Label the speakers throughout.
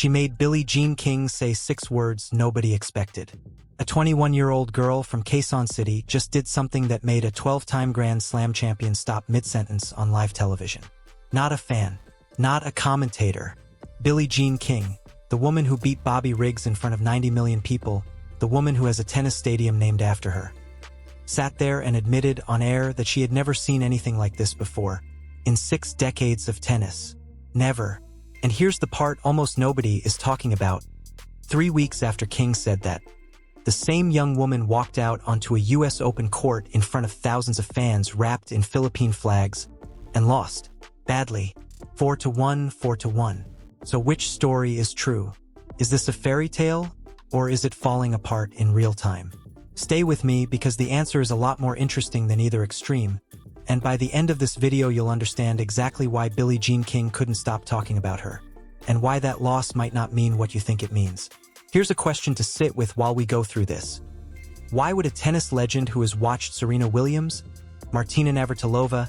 Speaker 1: She made Billie Jean King say 6 words nobody expected. A 21-year-old girl from Quezon City just did something that made a 12-time Grand Slam champion stop mid-sentence on live television. Not a fan, not a commentator. Billie Jean King, the woman who beat Bobby Riggs in front of 90 million people, the woman who has a tennis stadium named after her, sat there and admitted on air that she had never seen anything like this before. In 6 decades of tennis. Never. And here's the part almost nobody is talking about. 3 weeks after King said that, the same young woman walked out onto a US Open court in front of thousands of fans wrapped in Philippine flags and lost. Badly. 4-1, 4-1. So which story is true? Is this a fairy tale, or is it falling apart in real time? Stay with me because the answer is a lot more interesting than either extreme, and by the end of this video you'll understand exactly why Billie Jean King couldn't stop talking about her, and why that loss might not mean what you think it means. Here's a question to sit with while we go through this. Why would a tennis legend who has watched Serena Williams, Martina Navratilova,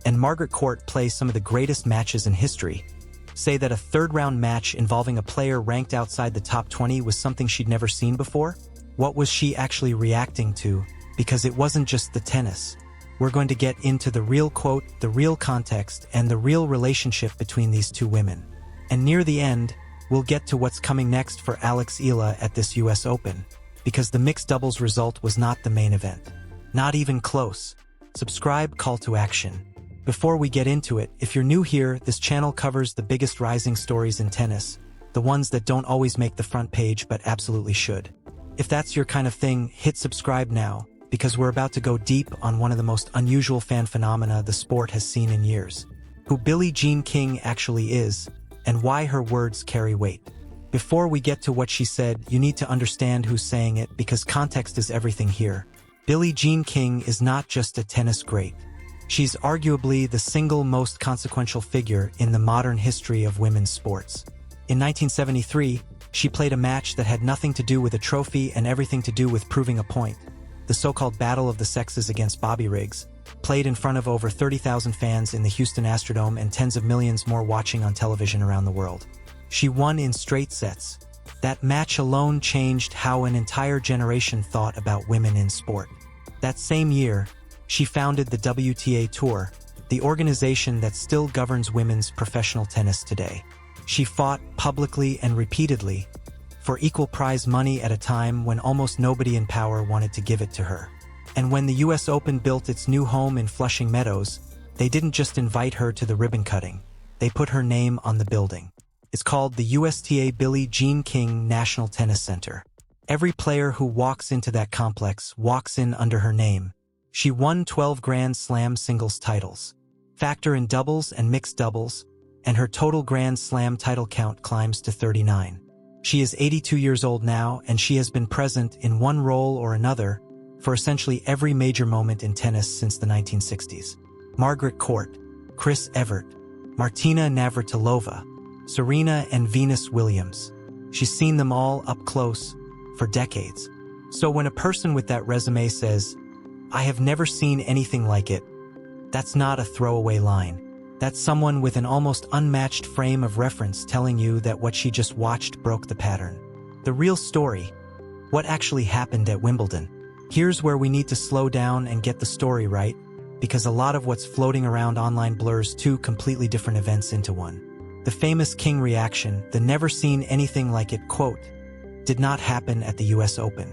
Speaker 1: and Margaret Court play some of the greatest matches in history say that a third-round match involving a player ranked outside the top 20 was something she'd never seen before? What was she actually reacting to? Because it wasn't just the tennis. We're going to get into the real quote, the real context, and the real relationship between these two women. And near the end, we'll get to what's coming next for Eala at this US Open, because the mixed doubles result was not the main event. Not even close. Subscribe, call to action. Before we get into it, if you're new here, this channel covers the biggest rising stories in tennis, the ones that don't always make the front page but absolutely should. If that's your kind of thing, hit subscribe now, because we're about to go deep on one of the most unusual fan phenomena the sport has seen in years. Who Billie Jean King actually is, and why her words carry weight. Before we get to what she said, you need to understand who's saying it, because context is everything here. Billie Jean King is not just a tennis great. She's arguably the single most consequential figure in the modern history of women's sports. In 1973, she played a match that had nothing to do with a trophy and everything to do with proving a point. The so-called Battle of the Sexes against Bobby Riggs, played in front of over 30,000 fans in the Houston Astrodome and tens of millions more watching on television around the world. She won in straight sets. That match alone changed how an entire generation thought about women in sport. That same year, she founded the WTA Tour, the organization that still governs women's professional tennis today. She fought publicly and repeatedly for equal prize money at a time when almost nobody in power wanted to give it to her. And when the US Open built its new home in Flushing Meadows, they didn't just invite her to the ribbon cutting, they put her name on the building. It's called the USTA Billie Jean King National Tennis Center. Every player who walks into that complex walks in under her name. She won 12 Grand Slam singles titles. Factor in doubles and mixed doubles, and her total Grand Slam title count climbs to 39. She is 82 years old now, and she has been present in one role or another for essentially every major moment in tennis since the 1960s. Margaret Court, Chris Evert, Martina Navratilova, Serena and Venus Williams. She's seen them all up close for decades. So when a person with that resume says, "I have never seen anything like it," that's not a throwaway line. That's someone with an almost unmatched frame of reference telling you that what she just watched broke the pattern. The real story. What actually happened at Wimbledon? Here's where we need to slow down and get the story right, because a lot of what's floating around online blurs two completely different events into one. The famous King reaction, the never seen anything like it quote, did not happen at the US Open.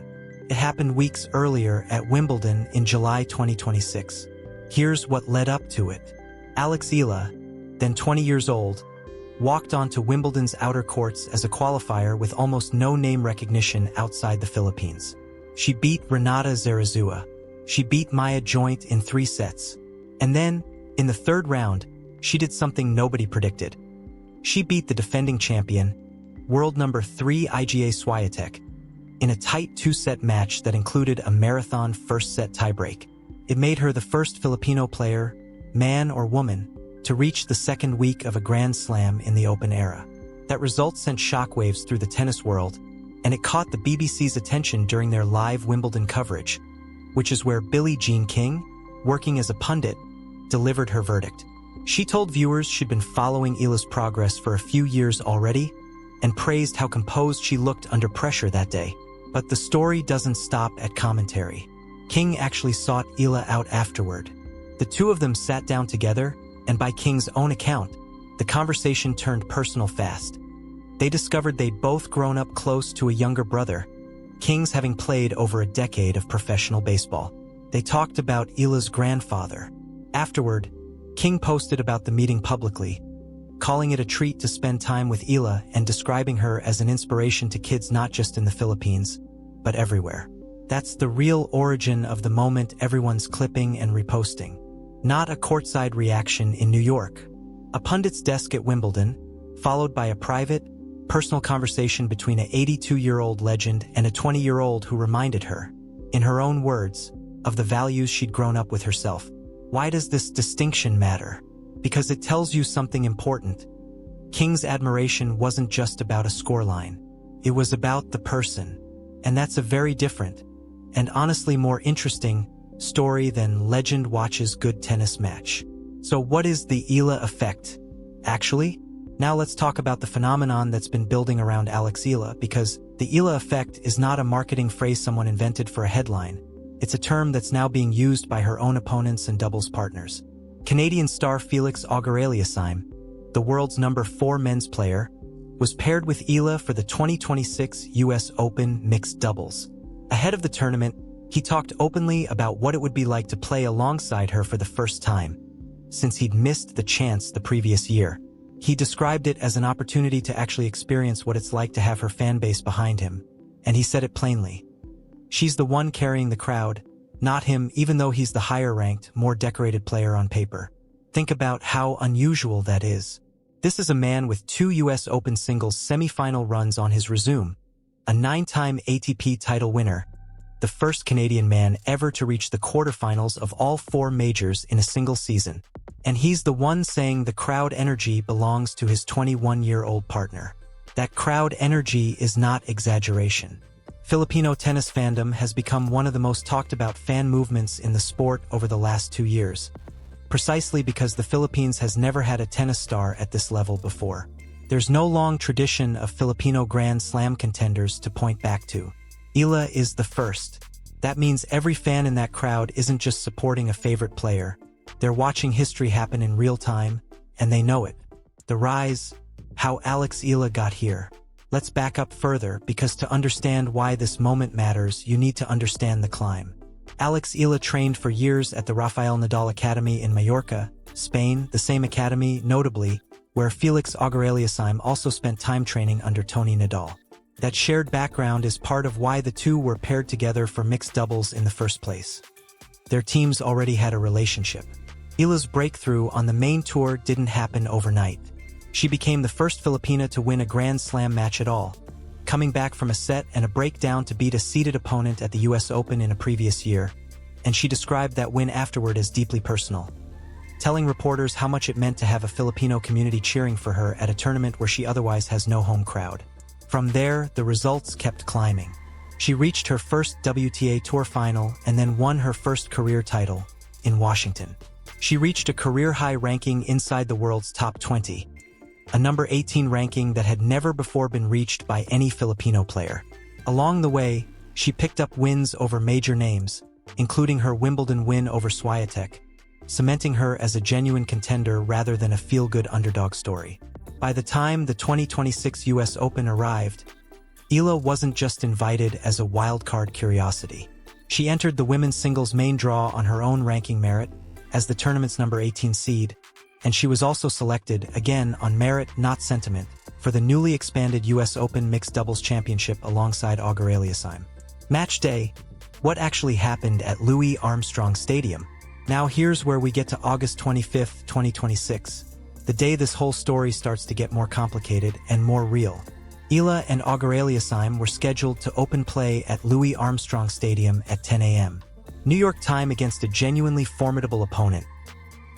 Speaker 1: It happened weeks earlier at Wimbledon in July 2026. Here's what led up to it. Eala, then 20 years old, walked onto Wimbledon's outer courts as a qualifier with almost no name recognition outside the Philippines. She beat Renata Zarazua. She beat Maya Joint in 3 sets. And then, in the third round, she did something nobody predicted. She beat the defending champion, world number 3 Iga Swiatek, in a tight 2-set match that included a marathon first-set tiebreak. It made her the first Filipino player, man or woman, to reach the second week of a Grand Slam in the Open era. That result sent shockwaves through the tennis world, and it caught the BBC's attention during their live Wimbledon coverage, which is where Billie Jean King, working as a pundit, delivered her verdict. She told viewers she'd been following Eala's progress for a few years already, and praised how composed she looked under pressure that day. But the story doesn't stop at commentary. King actually sought Eala out afterward. The two of them sat down together, and by King's own account, the conversation turned personal fast. They discovered they'd both grown up close to a younger brother, King's having played over a decade of professional baseball. They talked about Eala's grandfather. Afterward, King posted about the meeting publicly, calling it a treat to spend time with Eala and describing her as an inspiration to kids not just in the Philippines, but everywhere. That's the real origin of the moment everyone's clipping and reposting. Not a courtside reaction in New York. A pundit's desk at Wimbledon, followed by a private, personal conversation between an 82-year-old legend and a 20-year-old who reminded her, in her own words, of the values she'd grown up with herself. Why does this distinction matter? Because it tells you something important. King's admiration wasn't just about a scoreline. It was about the person. And that's a very different, and honestly more interesting, story than legend watches good tennis match. So what is the Eala effect? Actually, now let's talk about the phenomenon that's been building around Alex Eala, because the Eala effect is not a marketing phrase someone invented for a headline. It's a term that's now being used by her own opponents and doubles partners. Canadian star Felix Auger-Aliassime, the world's #4 men's player, was paired with Eala for the 2026 US Open mixed doubles. Ahead of the tournament, he talked openly about what it would be like to play alongside her for the first time, since he'd missed the chance the previous year. He described it as an opportunity to actually experience what it's like to have her fan base behind him, and he said it plainly. She's the one carrying the crowd, not him, even though he's the higher-ranked, more decorated player on paper. Think about how unusual that is. This is a man with 2 US Open singles semifinal runs on his resume, a 9-time ATP title winner, the first Canadian man ever to reach the quarterfinals of all 4 majors in a single season. And he's the one saying the crowd energy belongs to his 21-year-old partner. That crowd energy is not exaggeration. Filipino tennis fandom has become one of the most talked about fan movements in the sport over the last 2 years, precisely because the Philippines has never had a tennis star at this level before. There's no long tradition of Filipino Grand Slam contenders to point back to. Eala is the first. That means every fan in that crowd isn't just supporting a favorite player. They're watching history happen in real time, and they know it. The rise, how Alex Eala got here. Let's back up further, because to understand why this moment matters, you need to understand the climb. Alex Eala trained for years at the Rafael Nadal Academy in Mallorca, Spain, the same academy, notably, where Felix Auger-Aliassime also spent time training under Tony Nadal. That shared background is part of why the two were paired together for mixed doubles in the first place. Their teams already had a relationship. Eala's breakthrough on the main tour didn't happen overnight. She became the first Filipina to win a Grand Slam match at all, coming back from a set and a breakdown to beat a seeded opponent at the US Open in a previous year, and she described that win afterward as deeply personal, telling reporters how much it meant to have a Filipino community cheering for her at a tournament where she otherwise has no home crowd. From there, the results kept climbing. She reached her first WTA Tour final and then won her first career title in Washington. She reached a career-high ranking inside the world's top 20, a number 18 ranking that had never before been reached by any Filipino player. Along the way, she picked up wins over major names, including her Wimbledon win over Swiatek, cementing her as a genuine contender rather than a feel-good underdog story. By the time the 2026 US Open arrived, Eala wasn't just invited as a wildcard curiosity. She entered the women's singles main draw on her own ranking merit as the tournament's number 18 seed, and she was also selected, again on merit not sentiment, for the newly expanded US Open Mixed Doubles Championship alongside Auger-Aliassime. Match day, what actually happened at Louis Armstrong Stadium? Now here's where we get to August 25, 2026. The day this whole story starts to get more complicated and more real. Eala and Auger-Aliassime were scheduled to open play at Louis Armstrong Stadium at 10 a.m. New York time against a genuinely formidable opponent,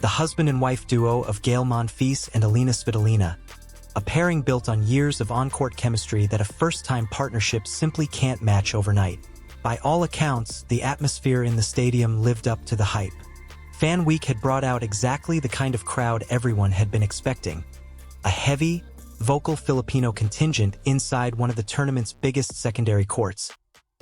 Speaker 1: the husband and wife duo of Gael Monfils and Alina Svitolina, a pairing built on years of on-court chemistry that a first-time partnership simply can't match overnight. By all accounts, the atmosphere in the stadium lived up to the hype. Fan Week had brought out exactly the kind of crowd everyone had been expecting. A heavy, vocal Filipino contingent inside one of the tournament's biggest secondary courts.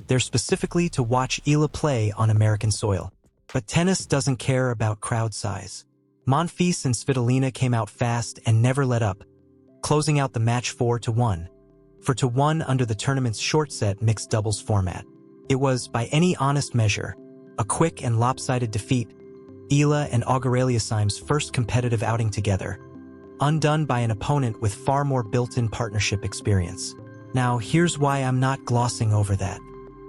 Speaker 1: They're specifically to watch Eala play on American soil. But tennis doesn't care about crowd size. Monfils and Svitolina came out fast and never let up, closing out the match 4-1. 4-1 under the tournament's short set mixed doubles format. It was, by any honest measure, a quick and lopsided defeat, Eala and Auger-Aliassime's first competitive outing together, undone by an opponent with far more built-in partnership experience. Now, here's why I'm not glossing over that.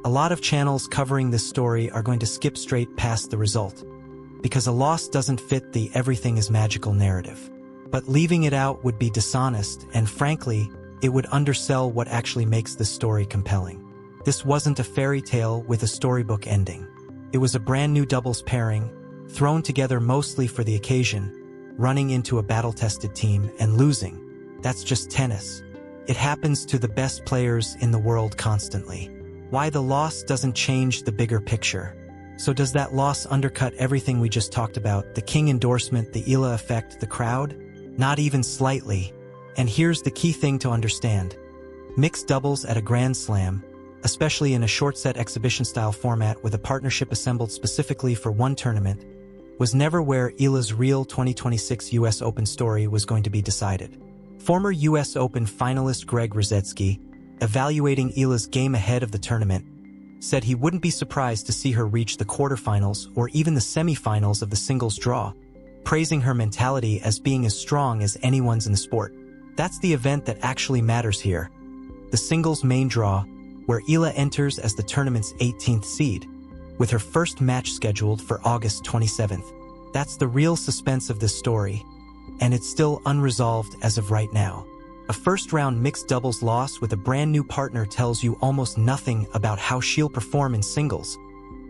Speaker 1: A lot of channels covering this story are going to skip straight past the result, because a loss doesn't fit the everything is magical narrative. But leaving it out would be dishonest, and frankly, it would undersell what actually makes this story compelling. This wasn't a fairy tale with a storybook ending. It was a brand new doubles pairing, thrown together mostly for the occasion, running into a battle-tested team and losing. That's just tennis. It happens to the best players in the world constantly. Why the loss doesn't change the bigger picture. So does that loss undercut everything we just talked about? The King endorsement, the Eala effect, the crowd? Not even slightly. And here's the key thing to understand. Mixed doubles at a Grand Slam, especially in a short-set exhibition-style format with a partnership assembled specifically for one tournament, was never where Eala's real 2026 US Open story was going to be decided. Former US Open finalist Greg Rosetsky, evaluating Eala's game ahead of the tournament, said he wouldn't be surprised to see her reach the quarterfinals or even the semifinals of the singles draw, praising her mentality as being as strong as anyone's in the sport. That's the event that actually matters here. The singles main draw, where Eala enters as the tournament's 18th seed, with her first match scheduled for August 27th. That's the real suspense of this story, and it's still unresolved as of right now. A first-round mixed doubles loss with a brand new partner tells you almost nothing about how she'll perform in singles,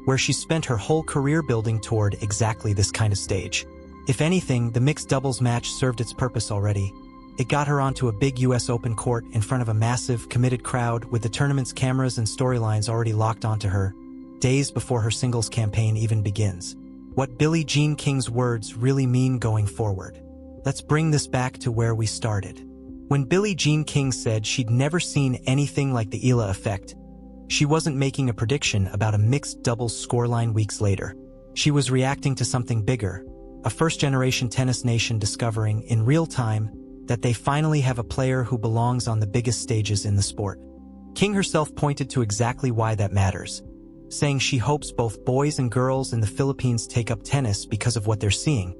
Speaker 1: where she spent her whole career building toward exactly this kind of stage. If anything, the mixed doubles match served its purpose already. It got her onto a big US Open court in front of a massive, committed crowd with the tournament's cameras and storylines already locked onto her, days before her singles campaign even begins. What Billie Jean King's words really mean going forward. Let's bring this back to where we started. When Billie Jean King said she'd never seen anything like the Eala effect, she wasn't making a prediction about a mixed doubles scoreline weeks later. She was reacting to something bigger, a first-generation tennis nation discovering, in real time, that they finally have a player who belongs on the biggest stages in the sport. King herself pointed to exactly why that matters, saying she hopes both boys and girls in the Philippines take up tennis because of what they're seeing,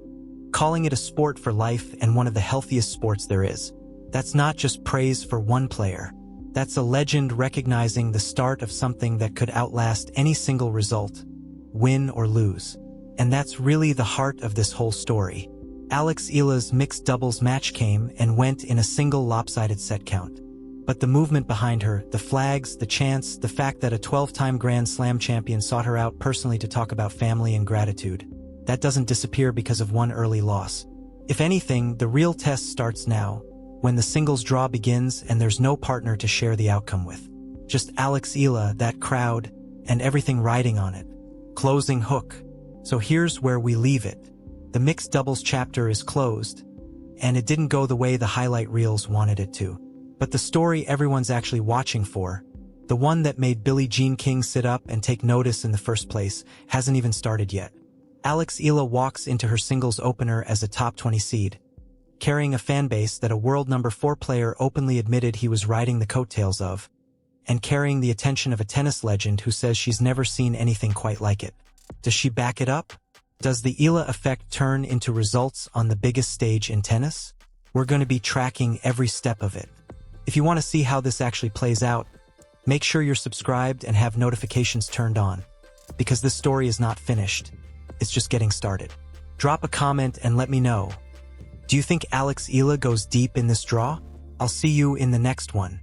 Speaker 1: calling it a sport for life and one of the healthiest sports there is. That's not just praise for one player. That's a legend recognizing the start of something that could outlast any single result, win or lose. And that's really the heart of this whole story. Eala's mixed doubles match came and went in a single lopsided set count. But the movement behind her, the flags, the chants, the fact that a 12-time Grand Slam champion sought her out personally to talk about family and gratitude, that doesn't disappear because of one early loss. If anything, the real test starts now, when the singles draw begins and there's no partner to share the outcome with. Just Eala, that crowd, and everything riding on it. Closing hook. So here's where we leave it. The mixed doubles chapter is closed, and it didn't go the way the highlight reels wanted it to. But the story everyone's actually watching for, the one that made Billie Jean King sit up and take notice in the first place, hasn't even started yet. Eala walks into her singles opener as a top 20 seed, carrying a fanbase that a world number 4 player openly admitted he was riding the coattails of, and carrying the attention of a tennis legend who says she's never seen anything quite like it. Does she back it up? Does the Eala effect turn into results on the biggest stage in tennis? We're going to be tracking every step of it. If you want to see how this actually plays out, make sure you're subscribed and have notifications turned on, because this story is not finished. It's just getting started. Drop a comment and let me know. Do you think Eala goes deep in this draw? I'll see you in the next one.